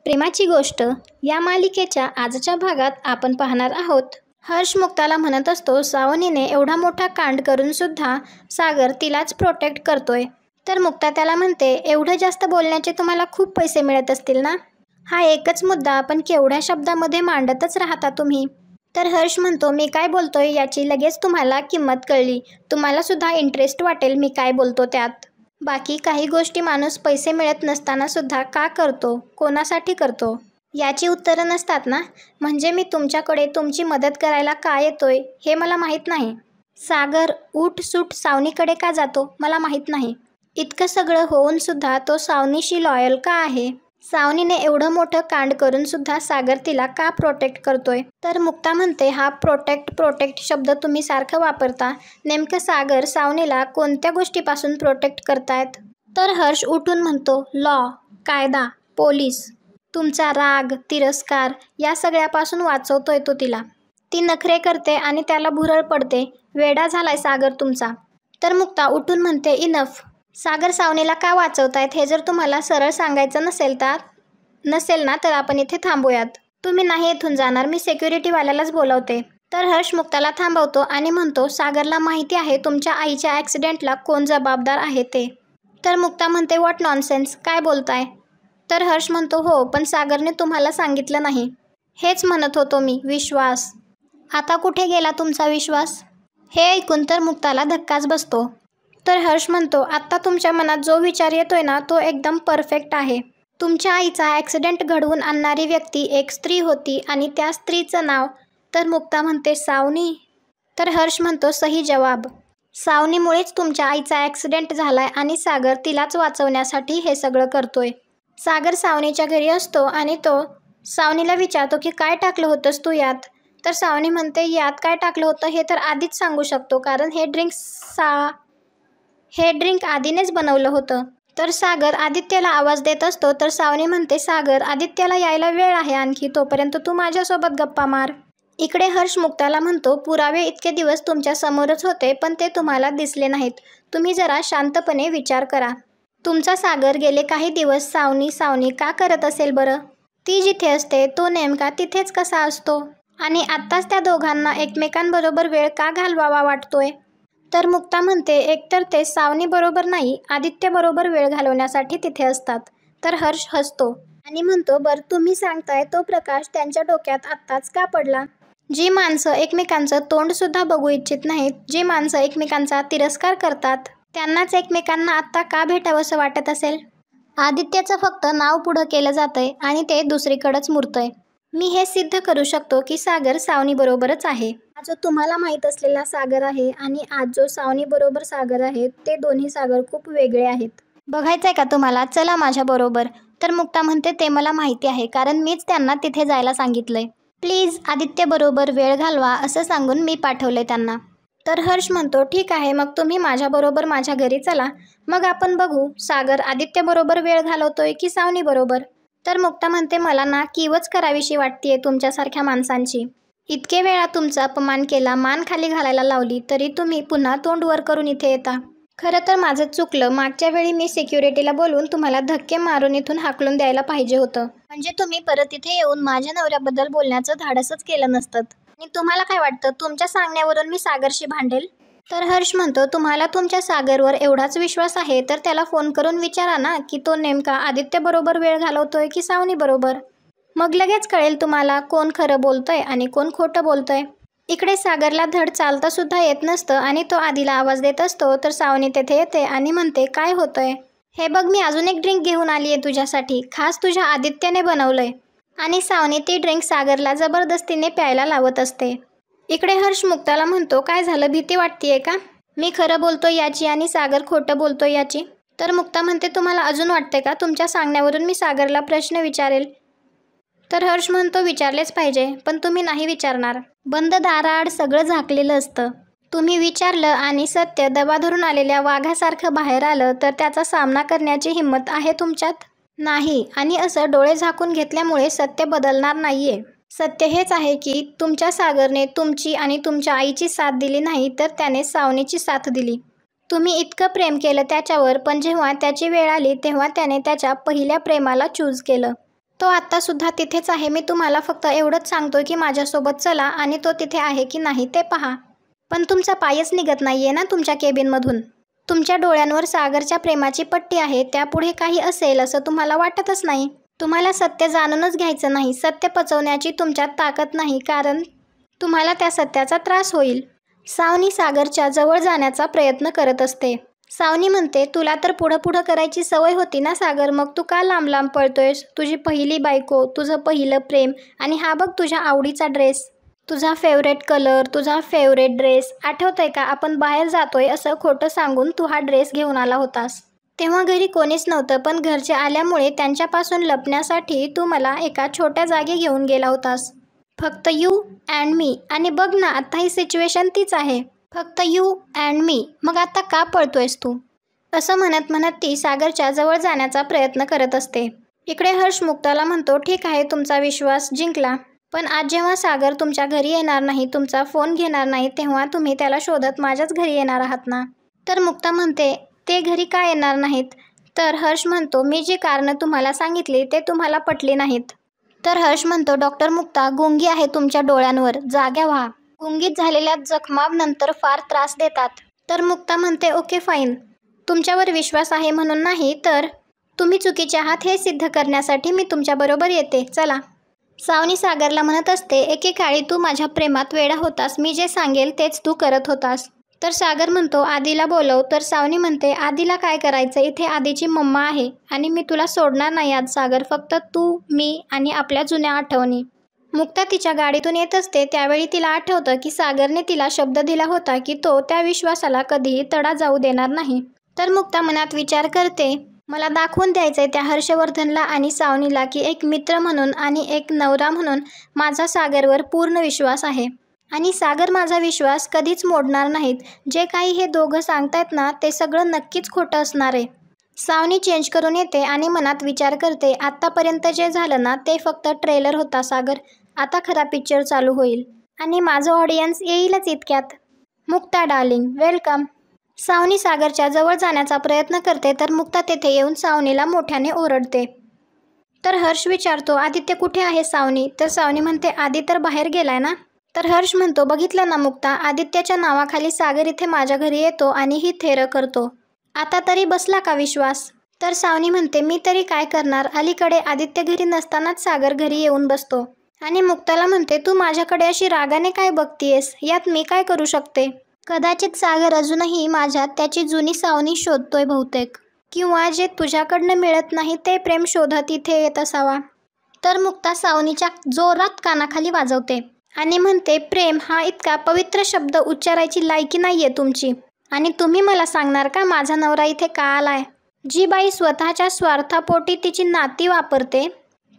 प्रेमाची गोष्ट या मालिकेच्या आजच्या भागात आपण पाहणार आहोत. हर्ष मुक्ताला म्हणत असतो, सावनीने एवढा मोठा कांड करून सुद्धा सागर तिलाच प्रोटेक्ट करतोय. तर मुक्ता त्याला म्हणते, एवढं जास्त बोलण्याचे तुम्हाला खूप पैसे मिळत असतील ना? हा एकच मुद्दा आपण केवढ्या शब्दामध्ये मांडतच राहता तुम्ही. तर हर्ष म्हणतो, मी काय बोलतोय याची लगेच तुम्हाला किंमत कळली. तुम्हाला सुद्धा इंटरेस्ट वाटेल मी काय बोलतो त्यात. बाकी काही गोष्टी माणूस पैसे मिळत नसताना सुद्धा का करतो, कोणासाठी करतो याची उत्तरं नसतात ना. म्हणजे मी तुमच्याकडे तुमची मदत करायला का येतोय हे मला माहीत नाही. सागर उठ सूट सावनीकडे का जातो मला माहीत नाही. इतकं सगळं होऊन सुद्धा तो सावनीशी लॉयल का आहे? सावनीने एवढं मोठं कांड करून सुद्धा सागर तिला का प्रोटेक्ट करतोय? तर मुक्ता म्हणते, हा प्रोटेक्ट शब्द तुम्ही सारखं वापरता. नेमकं सागर सावनीला कोणत्या गोष्टीपासून प्रोटेक्ट करतायत? तर हर्ष उठून म्हणतो, लॉ, कायदा, पोलीस. तुमचा राग, तिरस्कार या सगळ्यापासून वाचवतोय तो तिला. ती नखरे करते आणि त्याला भुरळ पडते. वेडा झालाय सागर तुमचा. तर मुक्ता उठून म्हणते, इनफ. सागर सावनीला का वाचवतायत हे जर तुम्हाला सरळ सांगायचं नसेल ना तर आपण इथे थांबूयात. तुम्ही नाही इथून जाणार, मी सिक्युरिटीवाल्यालाच बोलवते. तर हर्ष मुक्ताला थांबवतो आणि म्हणतो, सागरला माहिती आहे तुमच्या आईच्या ॲक्सिडेंटला कोण जबाबदार आहे ते. तर मुक्ता म्हणते, व्हॉट नॉनसेन्स, काय बोलताय? तर हर्ष म्हणतो, हो पण सागरने तुम्हाला सांगितलं नाही. हेच म्हणत होतो मी, विश्वास. आता कुठे गेला तुमचा विश्वास? हे ऐकून तर मुक्ताला धक्काच बसतो. तर हर्ष म्हणतो, आत्ता तुमच्या मनात जो विचार येतोय ना तो एकदम परफेक्ट आहे. तुमच्या आईचा ॲक्सिडेंट घडवून आणणारी व्यक्ती एक स्त्री होती आणि त्या स्त्रीचं नाव? तर मुक्ता म्हणते, सावनी. तर हर्ष म्हणतो, सही जवाब. सावनीमुळेच तुमच्या आईचा ॲक्सिडेंट झालाय आणि सागर तिलाच वाचवण्यासाठी हे सगळं करतोय. सागर सावनीच्या घरी असतो आणि तो सावनीला विचारतो की काय टाकलं होतंस तू यात? तर सावनी म्हणते, यात काय टाकलं होतं हे तर आधीच सांगू शकतो कारण हे ड्रिंक आधीनेच बनवलं होतं. तर सागर आदित्यला आवाज देत असतो. तर सावनी म्हणते, सागर आदित्यला यायला वेळ आहे आणखी, तोपर्यंत तू माझ्यासोबत गप्पा मार. इकडे हर्ष मुक्ताला म्हणतो, पुरावे इतके दिवस तुमच्या समोरच होते पण ते तुम्हाला दिसले नाहीत. तुम्ही जरा शांतपणे विचार करा. तुमचा सागर गेले काही दिवस सावनी का करत असेल बरं? ती जिथे असते तो नेमका तिथेच कसा असतो? आणि आत्ताच त्या दोघांना एकमेकांबरोबर वेळ का घालवावा वाटतोय? तर मुक्ता म्हणते, एकतर ते सावनी बरोबर नाही, आदित्य बरोबर वेळ घालवण्यासाठी तिथे असतात. तर हर्ष हसतो आणि म्हणतो, बरं तुम्ही सांगताय तो प्रकाश त्यांच्या डोक्यात आत्ताच का पडला? जी माणसं एकमेकांचं तोंड सुद्धा बघू इच्छित नाहीत, जी माणसं एकमेकांचा तिरस्कार करतात, त्यांनाच एकमेकांना आत्ता का भेटावंसं वाटत असेल? आदित्यचं फक्त नाव पुढं केलं जातंय आणि ते दुसरीकडेच मुरतंय. मी हे सिद्ध करू शकतो की सागर सावनी बरोबरच आहे. हा जो तुम्हाला माहीत असलेला सागर आहे आणि आज जो सावनी बरोबर सागर आहे ते दोन्ही सागर खूप वेगळे आहेत. बघायचंय का तुम्हाला? चला माझ्या बरोबर. तर मुक्ता म्हणते, ते मला माहिती आहे कारण मीच त्यांना तिथे जायला सांगितलंय. प्लीज आदित्य बरोबर वेळ घालवा असं सांगून मी पाठवलंय त्यांना. तर हर्ष म्हणतो, ठीक आहे मग तुम्ही माझ्याबरोबर माझ्या घरी चला, मग आपण बघू सागर आदित्य बरोबर वेळ घालवतोय की सावनी बरोबर. तर मुक्ता म्हणते, मला ना कीवच करावीशी वाटतेय तुमच्यासारख्या माणसांची. इतके वेळा तुमचा अपमान केला, मान खाली घालायला लावली, तरी तुम्ही पुन्हा तोंड वर करून इथे येता. खरं तर माझं चुकलं. मागच्या वेळी मी सिक्युरिटीला बोलून तुम्हाला धक्के मारून इथून हाकलून द्यायला पाहिजे होतं. म्हणजे तुम्ही परत इथे येऊन माझ्या नवऱ्याबद्दल बोलण्याचं धाडसच केलं नसतं. आणि तुम्हाला काय वाटतं, तुमच्या सांगण्यावरून मी सागरशी भांडेल? तर हर्ष म्हणतो, तुम्हाला तुमच्या सागरवर एवढाच विश्वास आहे तर त्याला फोन करून विचारा ना की तो नेमका आदित्य बरोबर वेळ घालवतोय की सावनी बरोबर. मग लगेच कळेल तुम्हाला कोण खरं बोलतंय आणि कोण खोटं बोलतंय. इकडे सागरला धड चालता सुद्धा येत नसतं आणि तो आधीला आवाज देत असतो. तर सावनी तेथे येते आणि म्हणते, काय होतंय? हे बघ, मी अजून एक ड्रिंक घेऊन आली आहे तुझ्यासाठी, खास तुझ्या आदित्यने बनवलंय. आणि सावनी ती ड्रिंक सागरला जबरदस्तीने प्यायला लावत असते. इकडे हर्ष मुक्ताला म्हणतो, काय झालं, भीती वाटतेय का? मी खरं बोलतोय याची आणि सागर खोटं बोलतोय याची. तर मुक्ता म्हणते, तुम्हाला अजून वाटते का तुमच्या सांगण्यावरून मी सागरला प्रश्न विचारेल? तर हर्ष म्हणतो, विचारलेच पाहिजे पण तुम्ही नाही विचारणार. बंद दाराआड सगळं झाकलेलं असतं. तुम्ही विचारलं आणि सत्य दबा धरून आलेल्या वाघासारखं बाहेर आलं तर त्याचा सामना करण्याची हिंमत आहे तुमच्यात? नाही. आणि असं डोळे झाकून घेतल्यामुळे सत्य बदलणार नाहीये. सत्य हेच आहे की तुमच्या सागरने तुमची आणि तुमच्या आईची साथ दिली नाही तर त्याने सावनीची साथ दिली. तुम्ही इतकं प्रेम केलं त्याच्यावर, पण जेव्हा त्याची वेळ आली तेव्हा त्याने त्याच्या पहिल्या प्रेमाला चूज केलं. तो आत्तासुद्धा तिथेच आहे. मी तुम्हाला फक्त एवढंच सांगतोय की माझ्यासोबत चला आणि तो तिथे आहे की नाही ते पहा. पण तुमचा पायच निघत नाहीये ना तुमच्या केबिनमधून. तुमच्या डोळ्यांवर सागरच्या प्रेमाची पट्टी आहे. त्यापुढे काही असेल असं तुम्हाला वाटतच नाही. तुम्हाला सत्य जाणूनच घ्यायचं नाही. सत्य पचवण्याची तुमच्यात ताकद नाही, कारण तुम्हाला त्या सत्याचा त्रास होईल. सावनी सागरच्या जवळ जाण्याचा प्रयत्न करत असते. सावनी म्हणते, तुला तर पुढं करायची सवय होती ना सागर, मग तू का लांब लांब पळतोयस? तुझी पहिली बायको, तुझं पहिलं प्रेम, आणि हा बघ तुझ्या आवडीचा ड्रेस, तुझा फेवरेट कलर, तुझा फेवरेट ड्रेस. आठवतंय का आपण बाहेर जातोय असं खोटं सांगून तू हा ड्रेस घेऊन आला होतास. तेव्हा घरी कोणीच नव्हतं, पण घरचे आल्यामुळे त्यांच्यापासून लपण्यासाठी तू मला एका छोट्या जागी घेऊन गेला होतास. फक्त यू अँड मी. आणि बघ ना, आता ही सिच्युएशन तीच आहे. फक्त यू अँड मी. मग आता का पळतोयस तू? असं म्हणत म्हणत ती सागरच्या जवळ जाण्याचा प्रयत्न करत असते. इकडे हर्ष मुक्ताला म्हणतो, ठीक आहे, तुमचा विश्वास जिंकला, पण आज जेव्हा सागर तुमच्या घरी येणार नाही, तुमचा फोन घेणार नाही, तेव्हा तुम्ही त्याला शोधत माझ्याच घरी येणार आहात ना? तर मुक्ता म्हणते, ते घरी का येणार नाहीत? तर हर्ष म्हणतो, मी जी कारणं तुम्हाला सांगितली ते तुम्हाला पटली नाहीत. तर हर्ष म्हणतो, डॉक्टर मुक्ता, गुंगी आहे तुमच्या डोळ्यांवर, जाग्या व्हा. गुंगीत झालेल्या जखमा नंतर फार त्रास देतात. तर मुक्ता म्हणते, ओके फाईन, तुमच्यावर विश्वास आहे म्हणून नाही, तर तुम्ही चुकीचे आहात हे सिद्ध करण्यासाठी मी तुमच्याबरोबर येते, चला. सावनी सागरला म्हणत असते, एकेकाळी तू माझ्या प्रेमात वेडा होतास, मी जे सांगेल तेच तू करत होतास. तर सागर म्हणतो, आधीला बोलव. तर सावनी म्हणते, आधीला काय करायचं? इथे आधीची मम्मा आहे आणि मी तुला सोडणार नाही आज सागर, फक्त तू, मी आणि आपल्या जुन्या आठवणी. मुक्ता तिच्या गाडीतून येत असते त्यावेळी तिला आठवतं की सागरने तिला शब्द दिला होता की तो त्या विश्वासाला कधीही तडा जाऊ देणार नाही. तर मुक्ता मनात विचार करते, मला दाखवून द्यायचंय त्या हर्षवर्धनला आणि सावनीला की एक मित्र म्हणून आणि एक नवरा म्हणून माझा सागरवर पूर्ण विश्वास आहे आणि सागर माझा विश्वास कधीच मोडणार नाहीत. जे काही हे दोघं सांगतायत ना ते सगळं नक्कीच खोटं असणार आहे. सावनी चेंज करून येते आणि मनात विचार करते, आत्तापर्यंत जे झालं ना ते फक्त ट्रेलर होता सागर, आता खरा पिक्चर चालू होईल आणि माझं ऑडियन्स येईलच इतक्यात. Mukta darling, welcome. सावनी सागरच्या जवळ जाण्याचा प्रयत्न करते तर मुक्ता तेथे येऊन सावनीला मोठ्याने ओरडते. तर हर्ष विचारतो, आदित्य कुठे आहे सावनी? तर सावनी म्हणते, आदी तर बाहेर गेलाय ना? तर हर्ष म्हणतो, बघितलं ना मुक्ता, आदित्यच्या नावाखाली सागर इथे माझ्या घरी येतो आणि ही थेरं करतो. आता तरी बसला का विश्वास? तर सावनी म्हणते, मी तरी काय करणार, अलीकडे आदित्य घरी नसतानाच सागर घरी येऊन बसतो. आणि मुक्ताला म्हणते, तू माझ्याकडे अशी रागाने काय बघतीयस? यात मी काय करू शकते? कदाचित सागर अजूनही माझ्यात त्याची जुनी सावनी शोधतोय बहुतेक, किंवा जे तुझ्याकडनं मिळत नाही ते प्रेम शोधत इथे येत असावा. तर मुक्ता सावनीच्या जोरात कानाखाली वाजवते आणि म्हणते, प्रेम हा इतका पवित्र शब्द उच्चारायची लायकी नाहीये तुमची. आणि तुम्ही मला सांगणार का माझा नवरा इथे का आलाय? जी बाई स्वतःच्या स्वार्थापोटी तिची नाती वापरते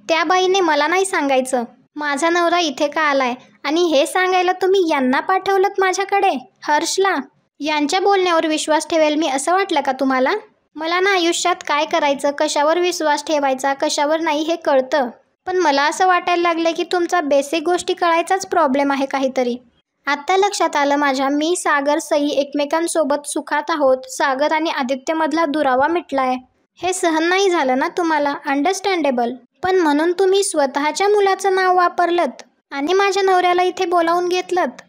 त्या बाईने मला नाही सांगायचं माझा नवरा इथे का आलाय. आणि हे सांगायला तुम्ही यांना पाठवलंत माझ्याकडे, हर्षला? यांच्या बोलण्यावर विश्वास ठेवेल मी असं वाटलं का तुम्हाला? मला ना आयुष्यात काय करायचं, कशावर विश्वास ठेवायचा, कशावर नाही हे कळतं, पण मला असं वाटायला लागलं की तुमचा बेसिक गोष्टी कळायचाच प्रॉब्लेम आहे काहीतरी. आत्ता लक्षात आलं माझ्या, मी सागर सई एकमेकांसोबत सुखात आहोत, सागर आणि आदित्यमधला दुरावा मिटलाय. हे सहन नाही झालं ना तुम्हाला? अंडरस्टँडेबल. पण म्हणून तुम्ही स्वतःच्या मुलाचं नाव वापरलंत आणि माझ्या नवऱ्याला इथे बोलावून घेतलंत.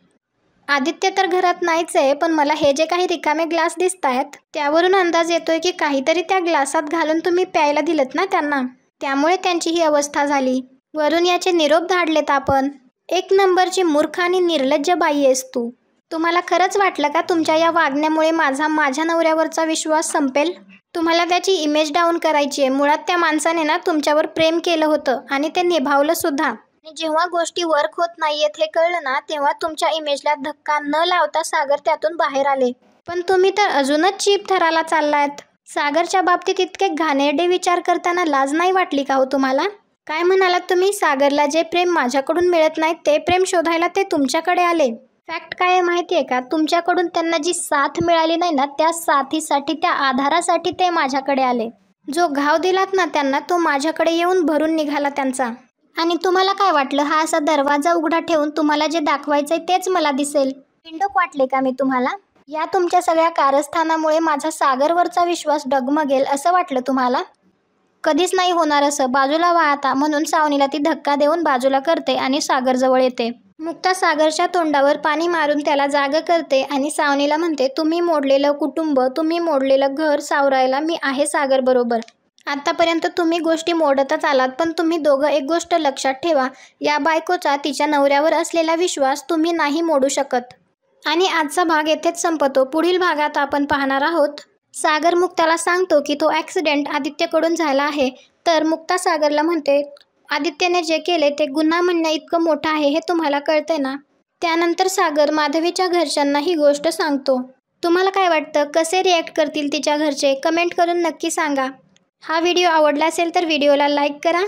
आदित्य तर घरात नाहीच आहे, पण मला हे जे काही रिकामे ग्लास दिसत आहेत त्यावरून अंदाज येतोय की काहीतरी त्या ग्लासात घालून तुम्ही प्यायला दिलत ना त्यांना, त्यामुळे त्यांची ही अवस्था झाली. वरून याचे निरोप धाडलेत आपण. एक नंबरची मूर्ख आणि निर्लज्ज बाई आहेस तू. तुम्हाला खरंच वाटलं का तुमच्या या वागण्यामुळे माझ्या नवऱ्यावरचा विश्वास संपेल? तुम्हाला त्याची इमेज डाऊन करायची आहे. मुळात त्या माणसाने ना तुमच्यावर प्रेम केलं होतं आणि ते निभावलं सुद्धा. आणि जेव्हा गोष्टी वर्क होत नाहीयेत हे कळलं ना तेव्हा तुमच्या इमेजला धक्का न लावता सागर त्यातून बाहेर आले. पण तुम्ही तर अजूनच चीप थराला चाललायत. सागरच्या बाबतीत इतके घाणेरडे विचार करताना लाज नाही वाटली का हो तुम्हाला? काय म्हणालात तुम्ही? सागरला जे प्रेम माझ्याकडून मिळत नाही ते प्रेम शोधायला ते तुमच्याकडे आले. फॅक्ट काय आहे माहिती आहे का? तुमच्याकडून त्यांना जी साथ मिळाली नाही ना त्या साथीसाठी, त्या आधारासाठी ते माझ्याकडे आले. जो घाव दिलात ना त्यांना तो माझ्याकडे येऊन भरून निघाला त्यांचा. आणि तुम्हाला काय वाटलं, हा असा दरवाजा उघडा ठेवून तुम्हाला जे दाखवायचंय तेच मला दिसेल? पिंडोक वाटले का मी तुम्हाला? या तुमच्या सगळ्या कारस्थानामुळे माझा सागरवरचा विश्वास डगमगेल असं वाटलं तुम्हाला? कधीच नाही होणार असं, बाजूला व्हा आता, म्हणून सावनीला ती धक्का देऊन बाजूला करते आणि सागरजवळ येते. मुक्ता सागरच्या तोंडावर पाणी मारून त्याला जागं करते आणि सावनीला म्हणते, तुम्ही मोडलेलं कुटुंब, तुम्ही मोडलेलं घर सावरायला मी आहे सागर बरोबर. आतापर्यंत तुम्ही गोष्टी मोडतच आलात, पण तुम्ही दोघं एक गोष्ट लक्षात ठेवा, या बायकोचा तिच्या नवऱ्यावर असलेला विश्वास तुम्ही नाही मोडू शकत. आणि आजचा भाग येथेच संपतो. पुढील भागात आपण पाहणार आहोत, सागर मुक्ताला सांगतो की तो ॲक्सिडेंट आदित्यकडून झाला आहे. तर मुक्ता सागरला म्हणते, आदित्यने जे केले ते गुन्हा म्हणण्या इतकं मोठं आहे हे तुम्हाला कळतंय ना. त्यानंतर सागर माधवीच्या घरच्यांना ही गोष्ट सांगतो. तुम्हाला काय वाटतं, कसे रिॲक्ट करतील तिच्या घरचे, कमेंट करून नक्की सांगा. हा व्हिडिओ आवडला असेल तर व्हिडिओला लाईक करा,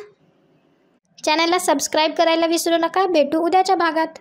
चॅनलला सबस्क्राईब करायला विसरू नका. भेटू उद्याच्या भागात.